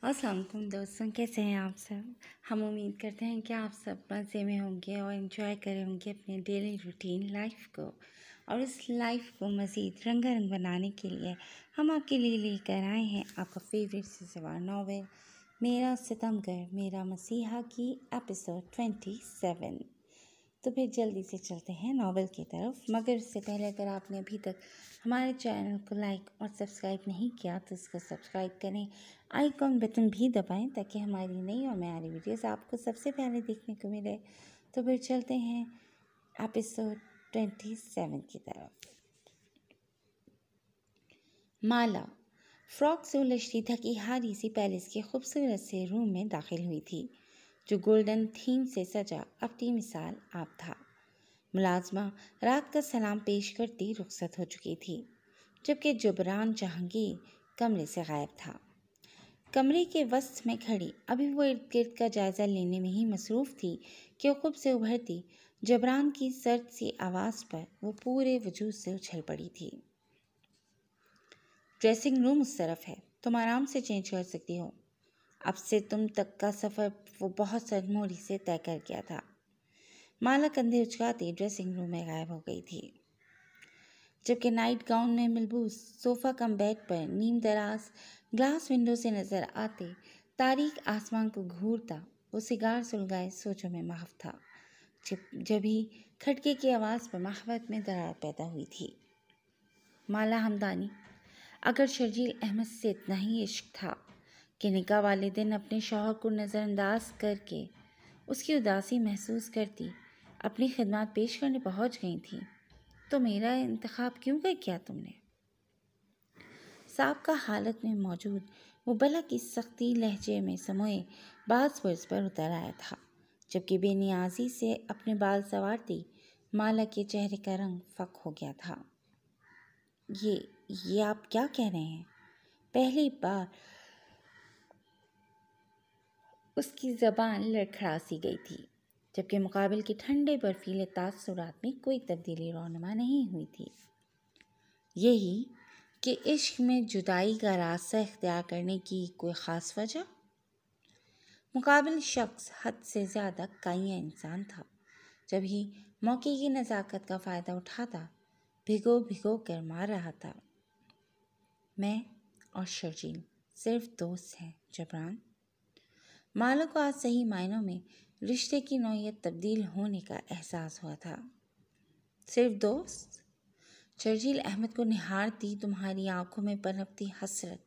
अस्सलाम वालेकुम दोस्तों, कैसे हैं आप सब। हम उम्मीद करते हैं कि आप सब मज़े में होंगे और इन्जॉय करे होंगे अपने डेली रूटीन लाइफ को। और इस लाइफ को मज़ीद रंगारंग बनाने के लिए हम आपके लिए लेकर आए हैं आपका फेवरेट से सवार नावल मेरा सितमगर मेरा मसीहा की एपिसोड 27। तो फिर जल्दी से चलते हैं नावल की तरफ, मगर उससे पहले अगर आपने अभी तक हमारे चैनल को लाइक और सब्सक्राइब नहीं किया तो इसको सब्सक्राइब करें, आइकॉन बटन भी दबाएं ताकि हमारी नई और म्यारी वीडियोस आपको सबसे पहले देखने को मिले। तो फिर चलते हैं एपिसोड 27 की तरफ। माला फ्रॉक से उलझती थकी हारी सी पैलेस के खूबसूरत से रूम में दाखिल हुई थी, जो गोल्डन थीम से सजा अपनी मिसाल आप था। मुलाजमा रात का सलाम पेश करती रुखसत हो चुकी थी, जबकि जुबरान जहांगीर कमरे से गायब था। कमरे के वस्त में खड़ी अभी वो इर्द गिर्द का जायजा लेने में ही मसरूफ थी कि उक़ुब से उभरती जबरान की सर्द सी आवाज़ पर वो पूरे वजूद से उछल पड़ी थी। ड्रेसिंग रूम उस तरफ है, तुम आराम से चेंज कर सकती हो। अब से तुम तक का सफ़र वो बहुत सरमोरी से तय कर गया था। माला कंधे उचकाती ड्रेसिंग रूम में गायब हो गई थी, जबकि नाइट गाउन में मलबूस सोफ़ा कम बेड पर नीम दराज ग्लास विंडो से नज़र आते तारीक आसमान को घूरता वो सिगार सुलगाए सोचों में महव था। जब ही खटके की आवाज़ पर महवत में दरार पैदा हुई थी। माला हमदानी, अगर शर्जील अहमद से इतना ही इश्क था कि निकाह वाले दिन अपने शौहर को नज़रअंदाज करके उसकी उदासी महसूस करती अपनी खिदमत पेश करने पहुंच गई थी, तो मेरा इंतखाब क्यों कर किया तुमने? साहब का हालत में मौजूद वो बला की सख्ती लहजे में समोए बाज वर्ज पर उतर आया था, जबकि बेनियाजी से अपने बाल संवारती माला के चेहरे का रंग फक हो गया था। ये आप क्या कह रहे हैं? पहली बार उसकी ज़बान लड़खड़ा सी गई थी, जबकि मुकाबिल के ठंडे बर्फीले तासुरात में कोई तब्दीली रौनमा नहीं हुई थी। यही कि इश्क में जुदाई का रास्ता इख्तियार करने की कोई ख़ास वजह? मुकाबिल शख्स हद से ज़्यादा काइया इंसान था, जब ही मौके की नज़ाकत का फ़ायदा उठाता भिगो भिगो कर मार रहा था। मैं और शर्जील सिर्फ दोस्त हैं जबरान। माला को आज सही मायनों में रिश्ते की नौयत तब्दील होने का एहसास हुआ था। सिर्फ दोस्त? शर्जील अहमद को निहारती तुम्हारी आंखों में पनपती हसरत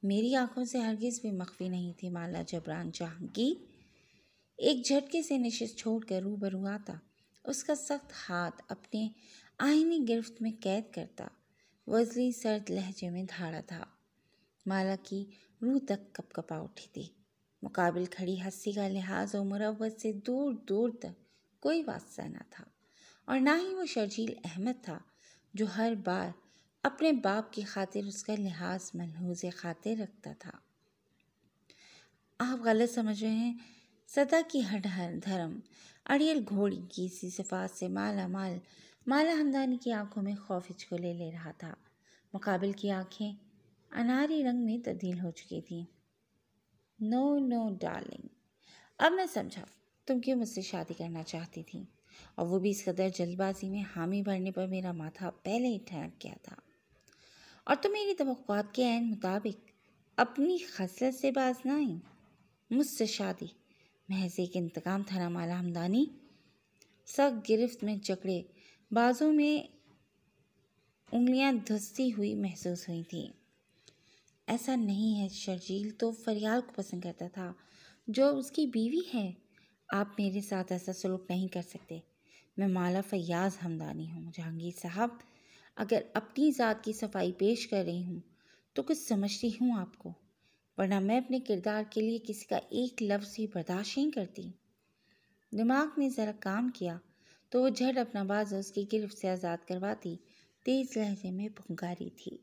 मेरी आंखों से हरगिज़ भी मख्फी नहीं थी। माला जबरान जहांगीर एक झटके से निशिस्त छोड़कर रूबरू आता, उसका सख्त हाथ अपने आईनी गिरफ्त में कैद करता वजली सर्द लहजे में धाड़ा था। माला की रूह तक कपकपा उठी थी। मुकाबिल खड़ी हस्ती का लिहाज और मुरव्वत से दूर दूर तक कोई वास्ता न था, और ना ही वो शर्जील अहमद था जो हर बार अपने बाप की खातिर उसका लिहाज मलहूज़ खातिर रखता था। आप गलत समझ रहे हैं। सदा की हर धर्म अड़ियल घोड़ी की सी सिफात से माला हमदानी की आंखों में खौफ हिचकोले ले रहा था। मुकाबिल की आंखें अनारी रंग में तब्दील हो चुकी थीं। नो डार्लिंग, अब मैं समझा तुम क्यों मुझसे शादी करना चाहती थी, और वो भी इस कदर जल्दबाजी में हामी भरने पर मेरा माथा पहले ही ठनक गया था। और तुम मेरी तवक्कुआत के ऐन मुताबिक अपनी खसलत से बाज ना आई। मुझसे शादी महज एक इंतकाम था ना माला हमदानी? सख्त गिरफ्त में जकड़े बाजों में उंगलियां धंसती हुई महसूस हुई थी। ऐसा नहीं है, शर्जील तो फरियाल को पसंद करता था जो उसकी बीवी है। आप मेरे साथ ऐसा सलूक नहीं कर सकते। मैं माला फैयाज़ हमदानी हूँ जहांगीर साहब। अगर अपनी ज़ात की सफाई पेश कर रही हूँ तो कुछ समझती हूँ आपको, वरना मैं अपने किरदार के लिए किसी का एक लफ्ज़ भी बर्दाश्त नहीं करती। दिमाग ने ज़रा काम किया तो वो झट अपना बाजू उसकी गिरफ्त से आज़ाद करवाती तेज़ लहजे में पुकारी थी।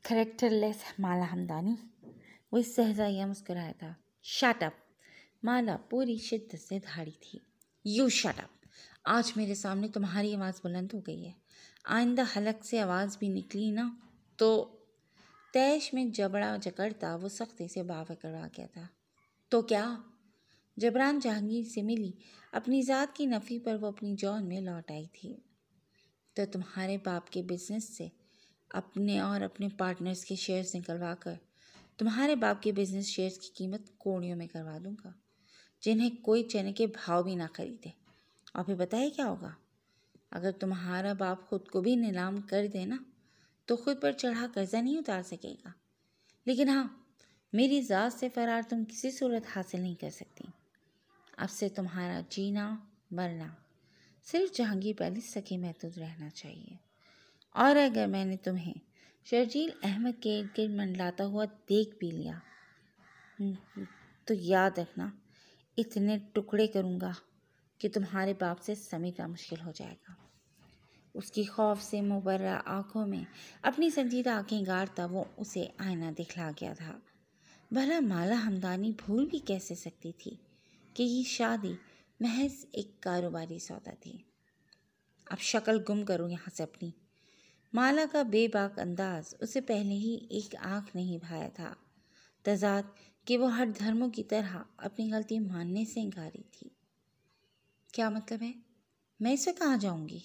करेक्टरलेस माला हमदानी, वो इस सहजाइया मुस्कुराया था। Shut up! माला पूरी शिद्दत से धाड़ी थी। You shut up! आज मेरे सामने तुम्हारी आवाज़ बुलंद हो गई है। आइंदा हलक से आवाज़ भी निकली ना तो तैश में जबड़ा जकड़ता वो सख्ती से बावह करवा गया था। तो क्या? जबरान जहांगीर से मिली अपनी ज़ात की नफ़ी पर वो अपनी जॉन में लौट आई थी। तो तुम्हारे बाप के बिजनेस से अपने और अपने पार्टनर्स के शेयर्स निकलवा कर तुम्हारे बाप के बिजनेस शेयर्स की कीमत कोड़ियों में करवा दूंगा, जिन्हें कोई चने के भाव भी ना खरीदे। और फिर बताइए क्या होगा? अगर तुम्हारा बाप खुद को भी नीलाम कर दे ना, तो खुद पर चढ़ा कर्जा नहीं उतार सकेगा। लेकिन हाँ, मेरी ज़ात से फरार तुम किसी सूरत हासिल नहीं कर सकती। अब से तुम्हारा जीना मरना सिर्फ जहांगीर पैलेस तक ही महदूद रहना चाहिए। और अगर मैंने तुम्हें शर्जील अहमद के इर्द गिर्द मंडलाता हुआ देख भी लिया, तो याद रखना, इतने टुकड़े करूँगा कि तुम्हारे बाप से समेटना मुश्किल हो जाएगा। उसकी खौफ से मुबर्रा आंखों में अपनी संजीदा आंखें गाड़ता वो उसे आईना दिखला गया था। भला माला हमदानी भूल भी कैसे सकती थी कि ये शादी महज एक कारोबारी सौदा थी। अब शक्ल गुम करो यहाँ से अपनी। माला का बेबाक अंदाज उसे पहले ही एक आँख नहीं भाया था। तजाद कि वो हर धर्मों की तरह अपनी गलती मानने से इंकारी थी। क्या मतलब है? मैं इसे कहाँ जाऊँगी?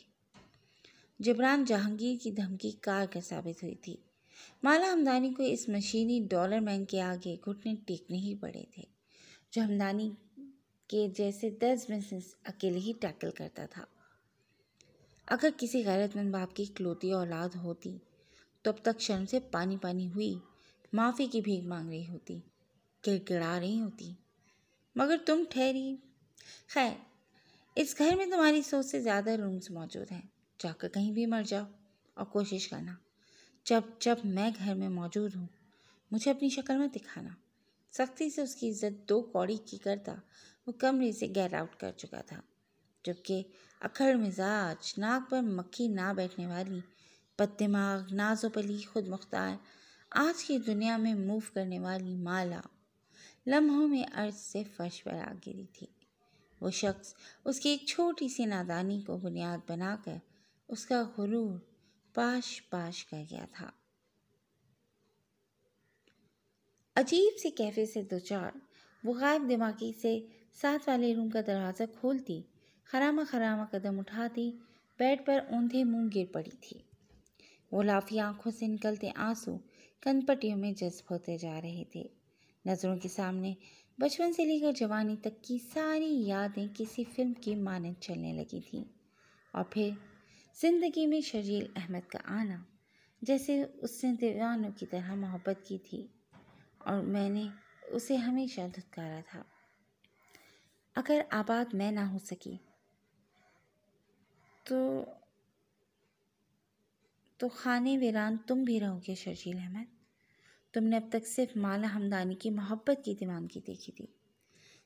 जबरान जहांगीर की धमकी कारगर साबित हुई थी। माला हमदानी को इस मशीनी डॉलर मैन के आगे घुटने टेकने ही पड़े थे, जो हमदानी के जैसे 10 बिजनेस अकेले ही टैकल करता था। अगर किसी गैरतमंद बाप की इकलौती औलाद होती तो अब तक शर्म से पानी पानी हुई माफ़ी की भीख मांग रही होती, किड़किड़ा रही होती। मगर तुम ठहरी। खैर, इस घर में तुम्हारी सोच से ज़्यादा रूम्स मौजूद हैं। जाकर कहीं भी मर जाओ और कोशिश करना, जब जब मैं घर में मौजूद हूँ मुझे अपनी शक्ल मत दिखाना। सख्ती से उसकी इज्जत 2 कौड़ी की करता वो कमरे से गेट आउट कर चुका था, जबकि अखड़ मिजाज, नाक पर मक्खी ना बैठने वाली, बददिमाग, नाज़ो-पली, खुद मुख्तार, आज की दुनिया में मूव करने वाली माला लम्हों में अर्ज से फर्श पर आ गिरी थी। वो शख्स उसकी एक छोटी सी नादानी को बुनियाद बनाकर उसका गुरूर पाश पाश कर गया था। अजीब सी कैफे से दो चार वो गायब दिमागी से साथ वाले रूम का दरवाज़ा खोलती, खरामा खरामा कदम उठाती, बेड पर औंधे मुंह गिर पड़ी थी। वो लाफी आंखों से निकलते आंसू कनपटियों में जज्ब होते जा रहे थे। नज़रों के सामने बचपन से लेकर जवानी तक की सारी यादें किसी फिल्म की मानद चलने लगी थी। और फिर जिंदगी में शर्जील अहमद का आना, जैसे उसने दीवानों की तरह मोहब्बत की थी और मैंने उसे हमेशा धुतकारा था। अगर आबाद मैं ना हो सकी तो खाने वीरान तुम भी रहोगे शर्जील अहमद। तुमने अब तक सिर्फ माला हमदानी की मोहब्बत की दीवानगी देखी थी,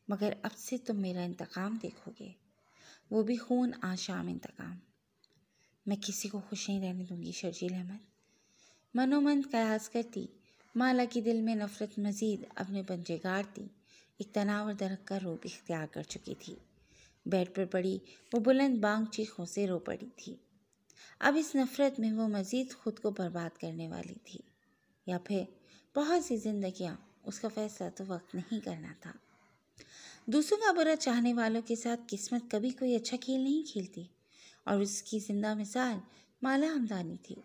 मगर अब से तुम मेरा इंतकाम देखोगे, वो भी खून आशाम इंतकाम। मैं किसी को खुश नहीं रहने दूंगी शर्जील अहमद। मनोमन कयास करती माला की दिल में नफरत मजीद अपने पंजे गाड़ती एक तनावर दरक का रूप इख्तियार कर चुकी थी। बेड पर पड़ी वो बुलंद बांग चीखों से रो पड़ी थी। अब इस नफरत में वो मजीद खुद को बर्बाद करने वाली थी, या फिर बहुत सी जिंदगियां, उसका फैसला तो वक्त नहीं करना था। दूसरों का बुरा चाहने वालों के साथ किस्मत कभी कोई अच्छा खेल नहीं खेलती, और उसकी जिंदा मिसाल माला हमदानी थी,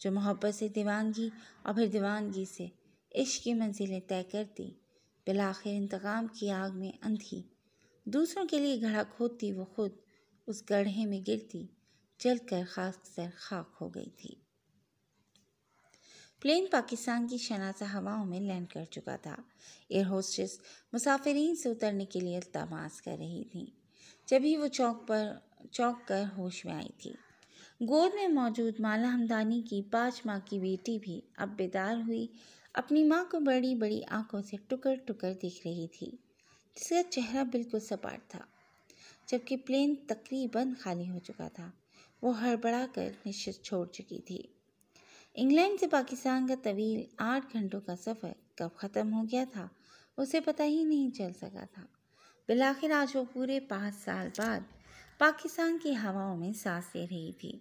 जो मोहब्बत से दीवानगी और फिर दीवानगी से इश्क की मंजिलें तय करती, बिलाखिर इंतकाम की आग में अंधी दूसरों के लिए घड़ा खोदती वो खुद उस गड्ढे में गिरती जलकर खाक सर खाक हो गई थी। प्लेन पाकिस्तान की शनासा हवाओं में लैंड कर चुका था। एयर होस्टेस मुसाफिरीन से उतरने के लिए इल्तमास कर रही थी, जभी वो चौंक कर होश में आई थी। गोद में मौजूद माला हमदानी की 5 माह की बेटी भी अब बेदार हुई अपनी माँ को बड़ी बड़ी आंखों से टुकर टुकर देख रही थी, जिसका चेहरा बिल्कुल सपाट था। जबकि प्लेन तकरीबन खाली हो चुका था, वो हड़बड़ा कर निश्चित छोड़ चुकी थी। इंग्लैंड से पाकिस्तान का तवील 8 घंटों का सफ़र कब ख़त्म हो गया था उसे पता ही नहीं चल सका था। बिलाखिर आज वो पूरे 5 साल बाद पाकिस्तान की हवाओं में सांस ले रही थी,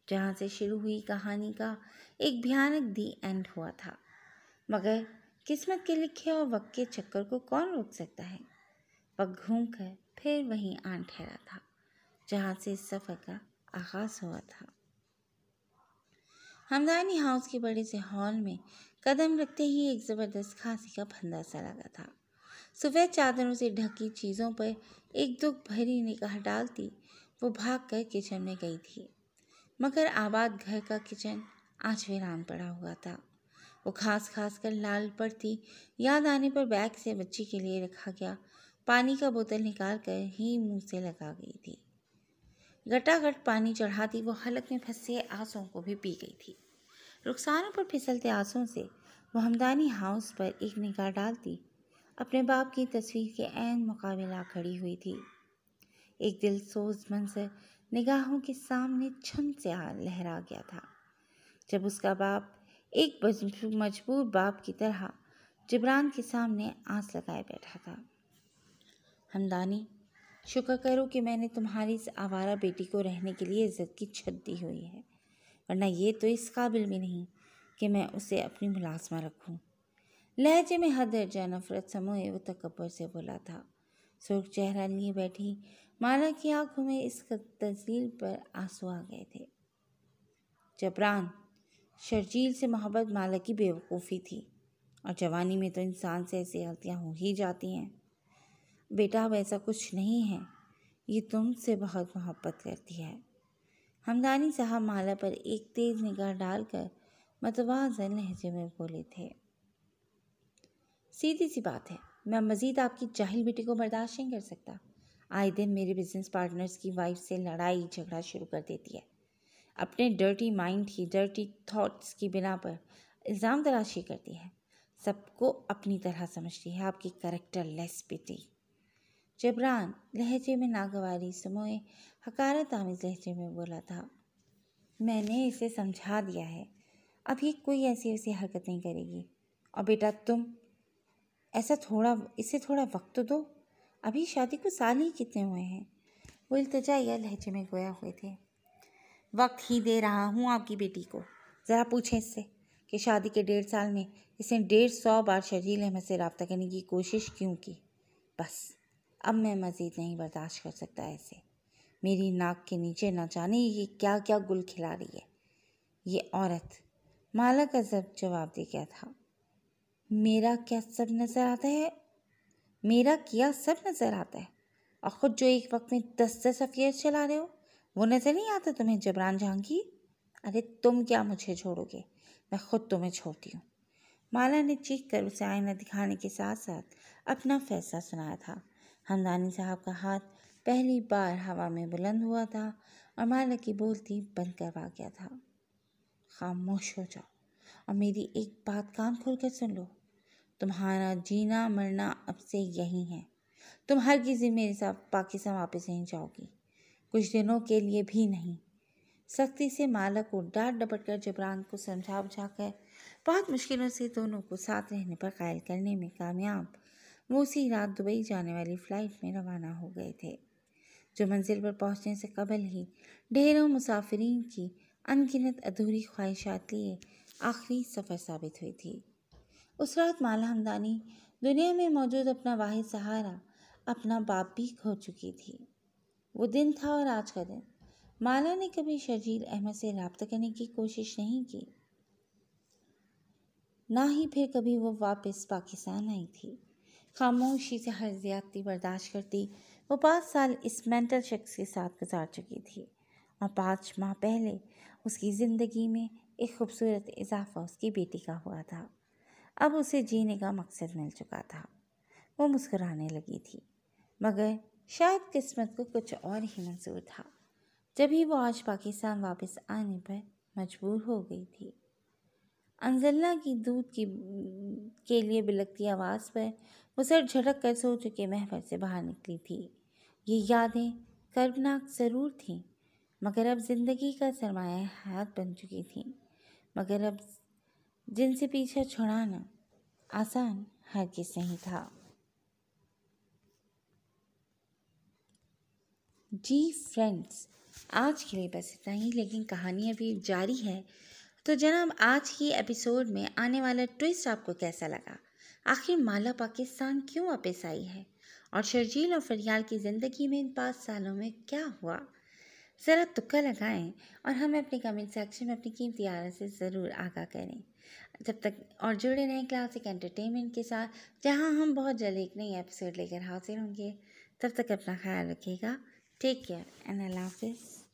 जहाँ से शुरू हुई कहानी का एक भयानक दी एंड हुआ था। मगर किस्मत के लिखे और वक्त के चक्कर को कौन रोक सकता है। वक्त घूमकर फिर वहीं आन ठहरा था जहाँ से इस सफ़र का आगाज़ हुआ था। हमदानी हाउस के बड़े से हॉल में कदम रखते ही एक ज़बरदस्त खांसी का फंदा सा लगा था। सफ़ेद चादरों से ढकी चीज़ों पर एक दुख भरी निगाह डालती वो भागकर किचन में गई थी, मगर आबाद घर का किचन आज वीरान पड़ा हुआ था। वो खास कर लाल पड़ती याद आने पर बैग से बच्ची के लिए रखा गया पानी का बोतल निकाल कर ही मुंह से लगा गई थी। गटागट पानी चढ़ाती वो हलक में फंसे आंसुओं को भी पी गई थी। रुखसारों पर फिसलते आंसुओं से वो हमदानी हाउस पर एक निगाह डालती अपने बाप की तस्वीर के ऐन मुकाबिला खड़ी हुई थी। एक दिलसोज मंजर निगाहों के सामने छन से लहरा गया था जब उसका बाप एक मजबूर बाप की तरह जिब्रान के सामने आंस लगाए बैठा था। हमदानी, शुक्र करो कि मैंने तुम्हारी इस आवारा बेटी को रहने के लिए इज्जत की छत दी हुई है, वरना ये तो इस काबिल भी नहीं कि मैं उसे अपनी मुलाजमा रखूं। लहजे में हद दर्जा नफरत समोए वो तकब्बर से बोला था। सुर्ख चेहरा लिए बैठी माला की आंखों में इस तस्वीर पर आंसू आ गए थे। जबरान, शर्जील से मोहब्बत माला की बेवकूफ़ी थी और जवानी में तो इंसान से ऐसी गलतियाँ हो ही जाती हैं। बेटा अब ऐसा कुछ नहीं है, ये तुमसे बहुत मोहब्बत करती है। हमदानी साहब माला पर एक तेज़ निगाह डालकर मतवाज़न लहजे में बोले थे। सीधी सी बात है, मैं मज़ीद आपकी जाहिल बेटी को बर्दाश्त नहीं कर सकता। आए दिन मेरे बिजनेस पार्टनर्स की वाइफ से लड़ाई झगड़ा शुरू कर देती है। अपने डर्टी माइंड की डर्टी थॉट्स की बिना पर इल्ज़ाम तराशी करती है। सबको अपनी तरह समझती है, आपकी कैरेक्टर लेस बेटी। जबरान लहजे में नागवारी समोए हकारत आमिज़ लहजे में बोला था। मैंने इसे समझा दिया है, अब ये कोई ऐसी वैसी हरकत नहीं करेगी। और बेटा तुम इसे थोड़ा वक्त तो दो, अभी शादी को साल ही कितने हुए हैं। वो इल्तिजाइया लहजे में गोया हुए थे। वक्त ही दे रहा हूँ आपकी बेटी को। ज़रा पूछें इससे कि शादी के 1.5 साल में इसने 150 बार शर्जील अहमद से रब्ता करने की कोशिश क्यों की। बस अब मैं मज़ीद नहीं बर्दाश्त कर सकता ऐसे। मेरी नाक के नीचे न जाने ये क्या क्या गुल खिला रही है ये औरत। माला का जवाब दे गया था। मेरा किया सब नज़र आता है और ख़ुद जो एक वक्त में 10 अफेयर चला रहे हो वो नज़र नहीं आता तुम्हें। जबरान जहांगीर, अरे तुम क्या मुझे छोड़ोगे, मैं खुद तुम्हें छोड़ती हूँ। माला ने चीख कर उसे आईना दिखाने के साथ साथ अपना फैसला सुनाया था। हमदानी साहब का हाथ पहली बार हवा में बुलंद हुआ था और माला की बोलती बंद करवा गया था। खामोश हो जाओ और मेरी एक बात कान खोल कर सुन लो। तुम्हारा जीना मरना अब से यही है। तुम हरगिज़ मेरे साथ पाकिस्तान वापस नहीं जाओगी, कुछ दिनों के लिए भी नहीं। सख्ती से माला को डांट डपट कर जबरान को समझा बुझाकर बहुत मुश्किलों से दोनों को साथ रहने पर कायल करने में कामयाब वो उसी रात दुबई जाने वाली फ़्लाइट में रवाना हो गए थे, जो मंजिल पर पहुंचने से कबल ही ढेरों मुसाफिरीन की अनगिनत अधूरी ख्वाहिशात लिए आखिरी सफ़र साबित हुई थी। उस रात माला हमदानी दुनिया में मौजूद अपना वाहिद सहारा, अपना बाप भी खो चुकी थी। वो दिन था और आज का दिन। माला ने कभी शर्जील अहमद से रब्ता करने की कोशिश नहीं की, ना ही फिर कभी वो वापस पाकिस्तान आई थी। खामोशी से हर ज़्यादती बर्दाश्त करती वो 5 साल इस मेंटल शख्स के साथ गुजार चुकी थी और 5 माह पहले उसकी ज़िंदगी में एक खूबसूरत इजाफा उसकी बेटी का हुआ था। अब उसे जीने का मकसद मिल चुका था। वो मुस्कुराने लगी थी, मगर शायद किस्मत को कुछ और ही मंजूर था, जब ही वो आज पाकिस्तान वापस आने पर मजबूर हो गई थी। अंजलना की दूध के लिए बिलकती आवाज़ पर वो सर झटक कर सो चुके महफल से बाहर निकली थी। ये यादें कर्बनाक ज़रूर थीं, मगर अब ज़िंदगी का सरमाया हयात बन चुकी थीं। मगर अब जिनसे पीछा छुड़ाना आसान हरगिज़ नहीं था। जी फ्रेंड्स, आज के लिए बस इतना ही, लेकिन कहानी अभी जारी है। तो जनाब, आज की एपिसोड में आने वाला ट्विस्ट आपको कैसा लगा? आखिर माला पाकिस्तान क्यों वापस आई है? और शर्जील और फरियाल की ज़िंदगी में इन 5 सालों में क्या हुआ? ज़रा तुक्का लगाएं और हमें अपने कमेंट सेक्शन में अपनी कीमती आरा से ज़रूर आगाह करें। जब तक और जुड़े रहें क्लासिक एंटरटेनमेंट के साथ, जहां हम बहुत जल्द एक नई एपिसोड लेकर हाजिर होंगे। तब तक अपना ख्याल रखिएगा। टेक केयर एंड अल्लाह हाफिज़।